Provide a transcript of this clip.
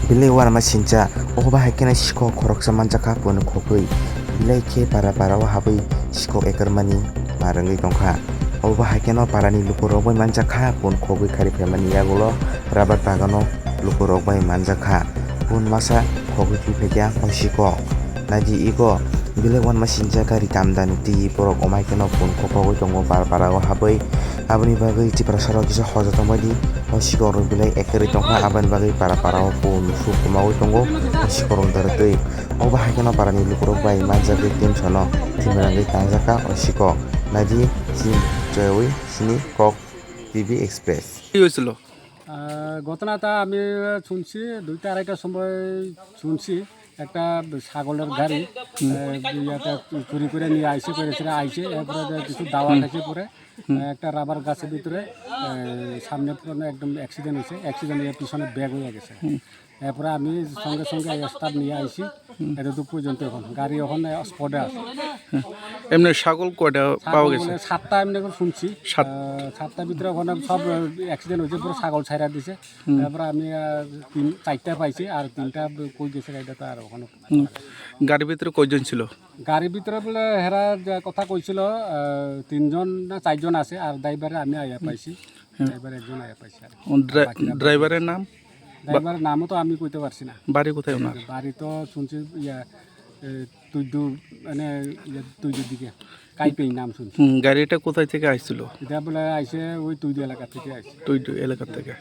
Bilai warma sinja oba haikena Sikok khoroksa manjak pon khogui bilai khe para habai Sikok ekermani marangui tongkha oba haikeno parani Lukurok bai manjak pon khogui khari phaimani yagulo rabat bagano Lukurok bai manjak pon masa khogui phikya o Sikok naji iko bilai warma sinja gari kamdan ti borok omai keno pon khogui tongo para habai aboni bagui tipra sarok kisa hoja tongmadi o Sikok rok bilai ekeri tongkha aboni bagui para o pon sukmawi tongo o Sikok rok daratui oba haikeno parani Lukurok bai manjak tim sono timrangui tangjaka o Sikok naji joy sini kok TV Express কি হয়েছিল? ঘটনাটা আমি শুনছি 2টা 2:30টার সময় শুনছি একটা ছাগলের গাড়ি ইয়াতে চুরি করে নিয়ে আইসে এরপরে কিছু দাওয়া খাইছে পরে একটা রাবার গাছের ভিতরে সামনে একদম অ্যাক্সিডেন্ট হয়েছে অ্যাক্সিডেন্টের পিছনে ব্যাগ হয়ে গেছে এরপরে আমি সঙ্গে সঙ্গে স্টাফ নিয়ে আইসি এতটুকু পর্যন্ত এখন গাড়ি ওখানে স্পটে আছে। এমনি ছাগল কয়টা পাওয়া গেছে? 7টা এমনি করে শুনছি 7টার ভিতরে ওখানে সব অ্যাক্সিডেন্ট হয়েছে পুরো ছাগল ছাইরা দিছে তারপরে আমি 4টা পাইছি আর 3টা কই গেছে গাড়িটা তো আর ওখানে। গাড়ির ভিতরে কয়জন ছিল? গাড়ির ভিতরে বলে হেরা কথা কইছিল 3জন না 4জন আছে আর ড্রাইভারে আমি আয়া পাইছি ড্রাইভার একজন আয়া পাইছি। ড্রাইভারের নাম? ড্রাইভারের নামও তো আমি কইতে পারছি না। বাড়ি কোথায় ওনার? বাড়ি তো শুনছি তুইদু মানে তুইদুর দিকে কাইপেই নাম শুনছি। গাড়িটা কোথায় থেকে আসছিল? এটা বলে আইসে ওই তুইদু এলাকা থেকে আইসে। তুইদু এলাকা থেকে।